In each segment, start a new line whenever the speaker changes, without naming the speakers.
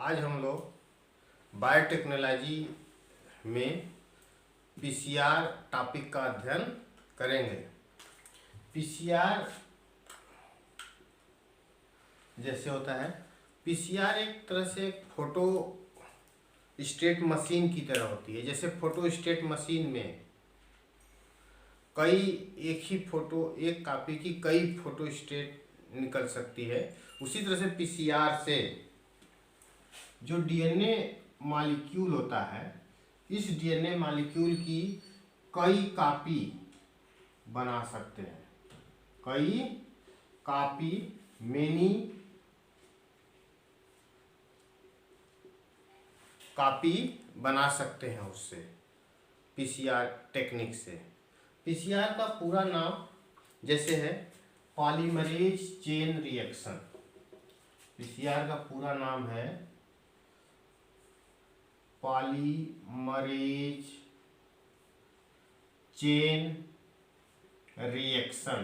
आज हम लोग बायोटेक्नोलॉजी में पीसीआर टॉपिक का अध्ययन करेंगे। पीसीआर जैसे होता है, पीसीआर एक तरह से फोटो स्टेट मशीन की तरह होती है। जैसे फोटो स्टेट मशीन में एक कॉपी की कई फोटो स्टेट निकल सकती है, उसी तरह से पीसीआर से जो डीएनए मॉलिक्यूल होता है, इस डीएनए मॉलिक्यूल की कई कॉपी बना सकते हैं। कई कॉपी, मेनी कॉपी बना सकते हैं उससे, पीसीआर टेक्निक से। पीसीआर का पूरा नाम जैसे है पॉलीमरेज चेन रिएक्शन। पीसीआर का पूरा नाम है पॉलीमरेज चेन रिएक्शन,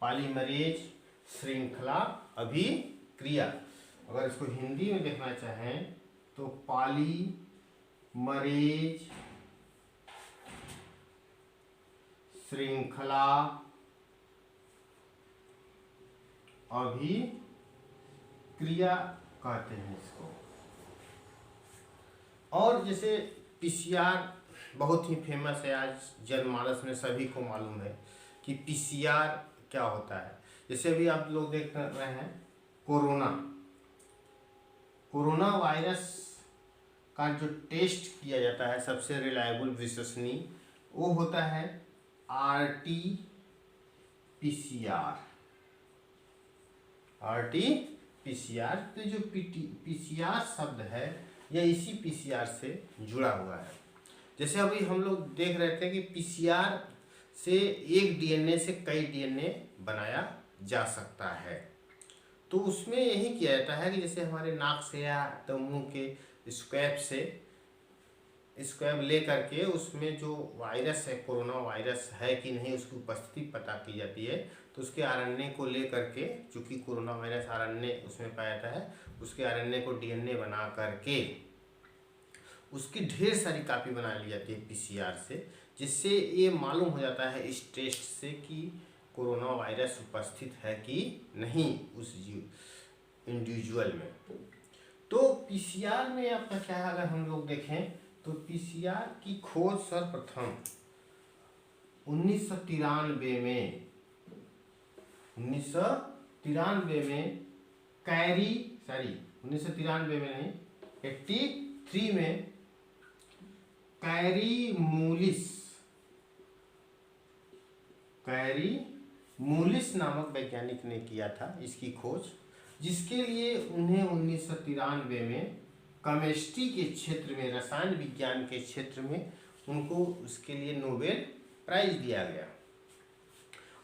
पॉलीमरेज श्रृंखला अभिक्रिया। अगर इसको हिंदी में देखना चाहें तो पॉलीमरेज श्रृंखला अभिक्रिया कहते हैं इसको। और जैसे पीसीआर बहुत ही फेमस है, आज जनमानस में सभी को मालूम है कि पीसीआर क्या होता है। जैसे अभी आप लोग देख रहे हैं कोरोना वायरस का जो टेस्ट किया जाता है, सबसे रिलायबल विश्वसनीय, वो होता है आरटी पीसीआर। तो जो पीसीआर शब्द है यह इसी पीसीआर से जुड़ा हुआ है। जैसे अभी हम लोग देख रहे थे कि पीसीआर से एक डीएनए से कई डीएनए बनाया जा सकता है। तो उसमें यही किया जाता है कि जैसे हमारे नाक से या तो मुंह के स्क्वैब ले करके उसमें जो वायरस है, कोरोना वायरस है कि नहीं, उसकी उपस्थिति पता की जाती है। तो उसके आरएनए को ले करके, चूँकि कोरोना वायरस आरएनए उसमें पाया जाता है, उसके आरएनए को डीएनए बना करके उसकी ढेर सारी कॉपी बना ली जाती है पीसीआर से, जिससे ये मालूम हो जाता है इस टेस्ट से कि कोरोना वायरस उपस्थित है कि नहीं उस इंडिविजुअल में। तो पीसीआर में आपका क्या है, अगर हम लोग देखें तो पीसीआर की खोज सर्वप्रथम 1993 में 83 में कैरी मूलिस नामक वैज्ञानिक ने किया था इसकी खोज, जिसके लिए उन्हें 1993 में केमिस्ट्री के क्षेत्र में, रसायन विज्ञान के क्षेत्र में उनको उसके लिए नोबेल प्राइज दिया गया।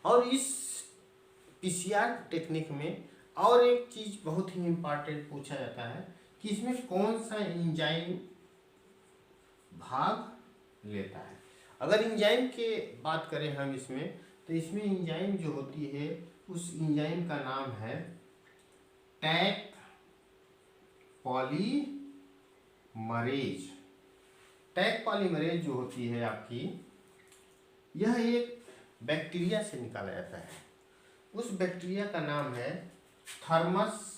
और इस पीसीआर टेक्निक में और एक चीज़ बहुत ही इम्पॉर्टेंट पूछा जाता है कि इसमें कौन सा एंजाइम भाग लेता है। अगर एंजाइम के बात करें हम इसमें, तो इसमें एंजाइम जो होती है उस एंजाइम का नाम है टैक पॉलीमरेज। टैक पॉलीमरेज जो होती है आपकी, यह एक बैक्टीरिया से निकाला जाता है। उस बैक्टीरिया का नाम है थर्मस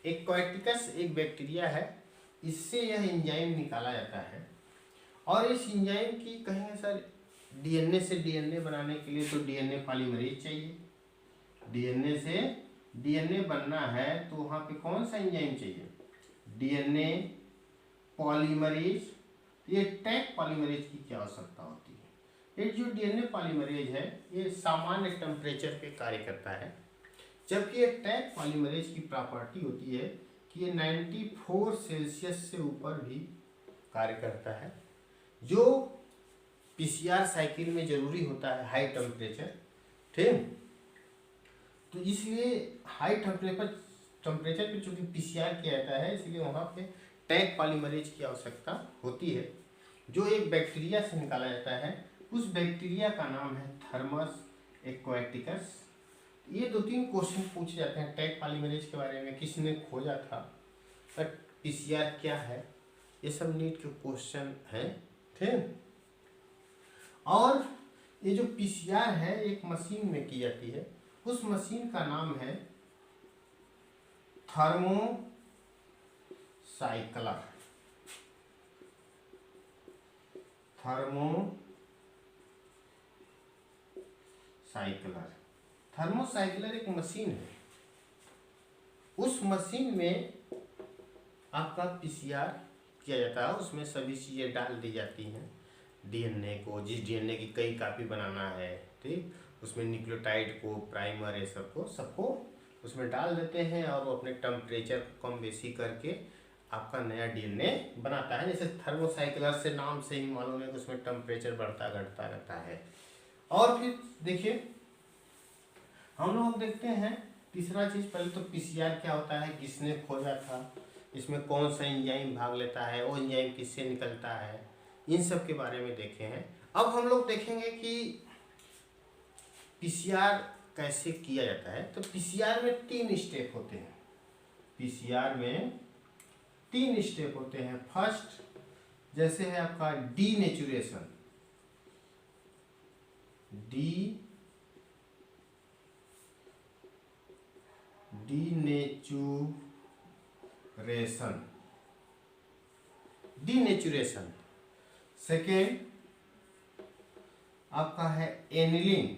एक्वाटिकस एक बैक्टीरिया है, इससे यह एंजाइम निकाला जाता है। और इस एंजाइम की कहें सर, डीएनए से डीएनए बनाने के लिए तो डीएनए पॉलीमरेज चाहिए। डीएनए से डीएनए बनना है तो वहाँ पे कौन सा एंजाइम चाहिए, डीएनए पॉलीमरेज। ये टैक पॉलीमरेज की क्या आवश्यकता होती है। ये जो डीएनए पॉलीमरेज है ये सामान्य टेम्परेचर पे कार्य करता है, जबकि ये टैक पॉलीमरेज की प्रॉपर्टी होती है कि ये 94 सेल्सियस से ऊपर भी कार्य करता है, जो पीसीआर साइकिल में जरूरी होता है, हाई टेम्परेचर। ठीक, तो इसलिए हाई टेम्परेचर पे चूँकि पीसीआर किया जाता है, इसलिए वहाँ पे टैक पॉलीमरेज की आवश्यकता होती है। जो एक बैक्टीरिया से निकाला जाता है, उस बैक्टीरिया का नाम है थर्मस एक्वाटिकस। ये 2-3 क्वेश्चन पूछे जाते हैं टैग पॉलीमरेज के बारे में, किसने खोजा था, बट पीसीआर क्या है, ये सब नीट के क्वेश्चन हैं। ठीक, और ये जो पीसीआर है एक मशीन में की जाती है, उस मशीन का नाम है थर्मोसाइक्लर। थर्मोसाइक्लर एक मशीन है, उस मशीन में आपका पीसीआर किया जाता है। उसमें सभी चीज़ें डाल दी जाती हैं, डीएनए को, जिस डीएनए की कई कॉपी बनाना है, ठीक, उसमें न्यूक्लियोटाइड को, प्राइमर, ये सबको उसमें डाल देते हैं और वो अपने टेम्परेचर को कम बेसी करके आपका नया डीएनए बनाता है। जैसे थर्मोसाइक्लर से नाम से ही मालूम है कि उसमें टेम्परेचर बढ़ता घटता रहता है। और फिर देखिए हम लोग देखते हैं तीसरा चीज़, पहले तो पीसीआर क्या होता है, किसने खोजा था, इसमें कौन सा एंजाइम भाग लेता है, वो एंजाइम किससे निकलता है, इन सब के बारे में देखे हैं। अब हम लोग देखेंगे कि पीसीआर कैसे किया जाता है। तो पीसीआर में 3 स्टेप होते हैं। पीसीआर में 3 स्टेप होते हैं। फर्स्ट जैसे है आपका डीनेचुरेशन, डीनेचुरेशन। सेकेंड आपका है एनिलिंग,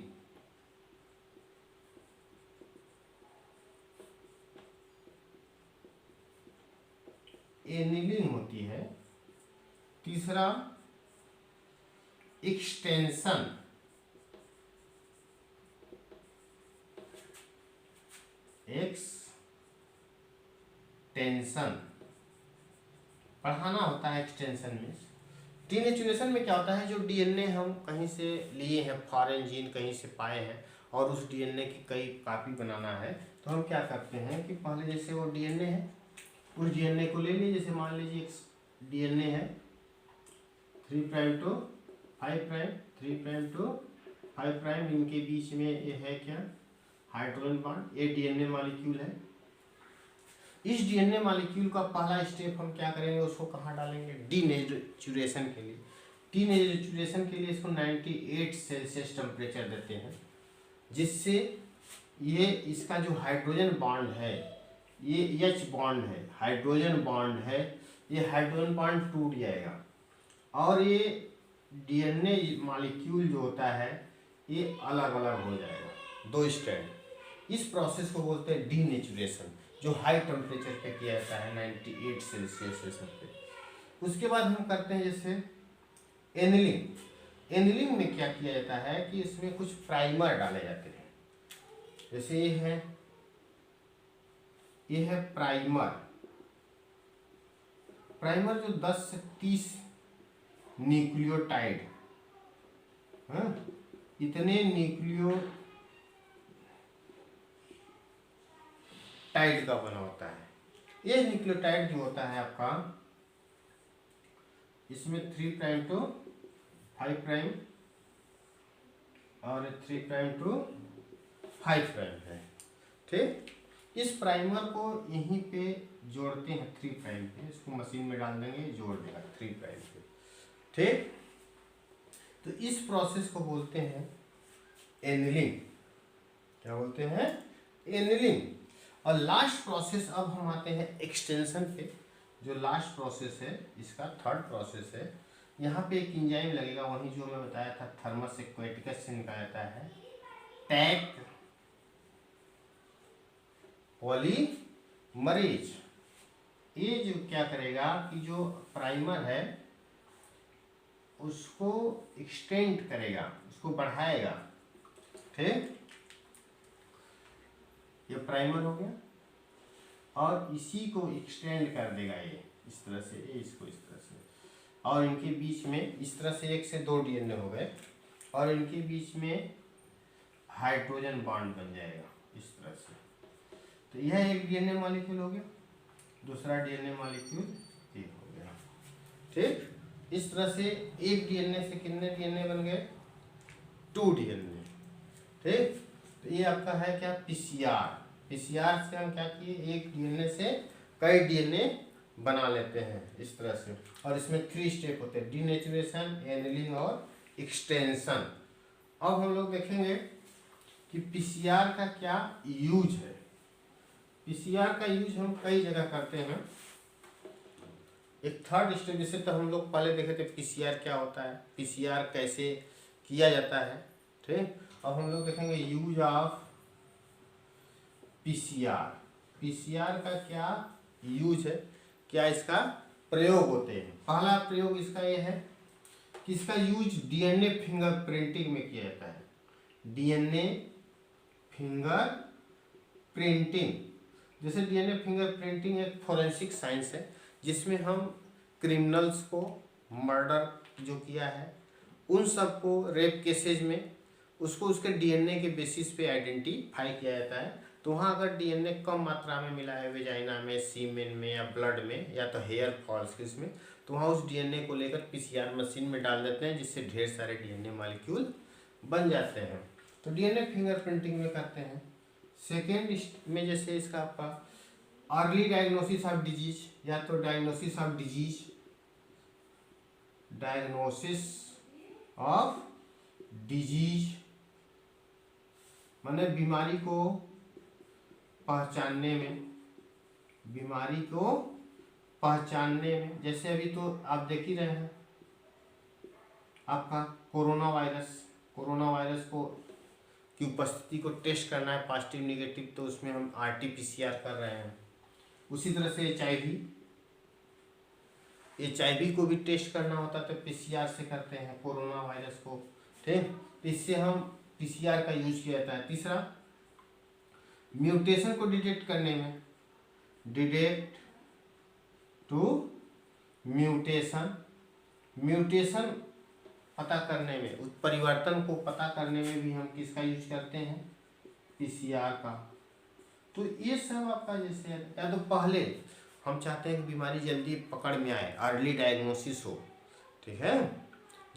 होती है। तीसरा एक्सटेंशन, पढ़ाना होता है एक्सटेंशन में। डीनेचुरेशन में क्या होता है, जो डीएनए हम कहीं से लिए हैं, फॉरेन जीन कहीं से पाए हैं और उस डीएनए की कई कॉपी बनाना है, तो हम क्या करते हैं कि पहले जैसे वो डीएनए है, उस डीएनए को ले लीजिए। जैसे मान लीजिए एक डीएनए है 3 prime to 5 prime, 3 prime to 5 prime, इनके बीच में ये है क्या, हाइड्रोजन बॉन्ड। ये डीएनए मॉलिक्यूल है। इस डीएनए मॉलिक्यूल का पहला स्टेप हम क्या करेंगे, उसको कहाँ डालेंगे, डीनेचुरेशन के लिए। डीनेचुरेशन के लिए इसको 98 सेल्सियस टेम्परेचर देते हैं, जिससे ये इसका जो हाइड्रोजन बॉन्ड है, ये H बॉन्ड है, हाइड्रोजन बॉन्ड है, ये हाइड्रोजन बॉन्ड टूट जाएगा और ये डीएनए मॉलिक्यूल जो होता है ये अलग अलग हो जाएगा, 2 स्ट्रैंड। इस प्रोसेस को बोलते हैं डीनेचुरेशन, जो हाई टेम्परेचर पे किया जाता है 98 सेल्सियस पे। उसके बाद हम करते हैं जैसे एनिलिंग। एनिलिंग में क्या किया जाता है कि इसमें कुछ प्राइमर डाले जाते हैं। जैसे ये है प्राइमर जो 10 से 30 न्यूक्लियोटाइड, इतने न्यूक्लियोटाइड का बना होता है। ये न्यूक्लियोटाइड जो होता है आपका, इसमें 3 प्राइम टू 5 प्राइम और 3 प्राइम टू 5 प्राइम है। ठीक, इस प्राइमर को यहीं पे जोड़ते हैं 3 प्राइम पे, इसको मशीन में डाल देंगे, जोड़ देगा 3 प्राइम पे। ठीक, तो इस प्रोसेस को बोलते हैं एनिलिंग। क्या बोलते हैं, एनिलिंग। और लास्ट प्रोसेस, अब हम आते हैं एक्सटेंशन पे। जो लास्ट प्रोसेस है इसका, थर्ड प्रोसेस है, यहाँ पे एक इंजाइम लगेगा, वही जो मैं बताया था थर्मस एक्वाटिकस से निकाला जाता है, टैग पॉलीमरेज। ये जो क्या करेगा कि जो प्राइमर है उसको एक्सटेंड करेगा, उसको बढ़ाएगा। ठीक, ये प्राइमर हो गया और इसी को एक्सटेंड कर देगा ये इस तरह से, ये इसको इस तरह से, और इनके बीच में इस तरह से 1 से 2 डीएनए हो गए और इनके बीच में हाइड्रोजन बॉन्ड बन जाएगा इस तरह से। तो यह एक डीएनए मॉलिक्यूल हो गया, दूसरा डीएनए मॉलिक्यूल ये हो गया। ठीक, इस तरह से एक डीएनए से कितने डीएनए बन गए, 2 डीएनए। ठीक, तो ये आपका है क्या, पीसीआर। पीसीआर से हम क्या किए, एक डीएनए से कई डीएनए बना लेते हैं इस तरह से। और इसमें 3 स्टेप होते हैं, डीनेचुरेशन, एनिलिंग और एक्सटेंशन। अब हम लोग देखेंगे कि पीसीआर का क्या यूज है। पीसीआर का यूज हम कई जगह करते हैं। एक थर्ड स्टेप, जैसे तो हम लोग पहले देखे थे पीसीआर क्या होता है, पीसीआर कैसे किया जाता है। ठीक, अब हम लोग देखेंगे यूज ऑफ पीसीआर। पीसीआर का क्या यूज है, क्या इसका प्रयोग होते हैं। पहला प्रयोग इसका यह है कि इसका यूज डीएनए फिंगर प्रिंटिंग में किया जाता है। डीएनए फिंगर प्रिंटिंग, जैसे डीएनए फिंगर प्रिंटिंग एक फोरेंसिक साइंस है जिसमें हम क्रिमिनल्स को, मर्डर जो किया है उन सबको, रेप केसेज में उसको उसके डीएनए के बेसिस पे आइडेंटिफाई किया जाता है। तो वहाँ अगर डीएनए कम मात्रा में मिला है वेजाइना में, सीमेन में या ब्लड में या तो हेयर फॉल्स किसमें, तो वहाँ उस डीएनए को लेकर पीसीआर मशीन में डाल देते हैं जिससे ढेर सारे डीएनए मॉलिक्यूल बन जाते हैं। तो डीएनए फिंगर प्रिंटिंग में करते हैं। सेकेंड में जैसे इसका आपका अर्ली डायग्नोसिस ऑफ डिजीज, या तो diagnosis of disease, diagnosis of disease माने बीमारी को पहचानने में, बीमारी को पहचानने में। जैसे अभी तो आप देख ही रहे हैं आपका कोरोना वायरस को की उपस्थिति को टेस्ट करना है, पॉजिटिव निगेटिव, तो उसमें हम आरटीपीसीआर कर रहे हैं। उसी तरह से एचआईवी को भी टेस्ट करना होता है तो पीसीआर से करते हैं कोरोना वायरस को। ठीक, तो इससे हम पीसीआर का यूज किया जाता है। तीसरा, म्यूटेशन को डिटेक्ट करने में, डिटेक्ट टू म्यूटेशन पता करने में, उस परिवर्तन को पता करने में भी हम किसका यूज करते हैं, पीसीआर का। तो ये सब आपका जैसे, या तो पहले हम चाहते हैं कि बीमारी जल्दी पकड़ में आए, अर्ली डायग्नोसिस हो। ठीक है,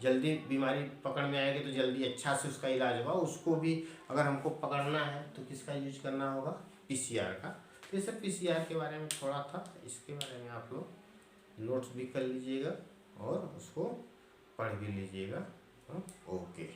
जल्दी बीमारी पकड़ में आएगी तो जल्दी अच्छा से उसका इलाज होगा। उसको भी अगर हमको पकड़ना है तो किसका यूज करना होगा, पीसीआर का। तो ये सब पीसीआर के बारे में थोड़ा था, इसके बारे में आप लोग नोट्स भी कर लीजिएगा और उसको पढ़ भी लीजिएगा। ओके।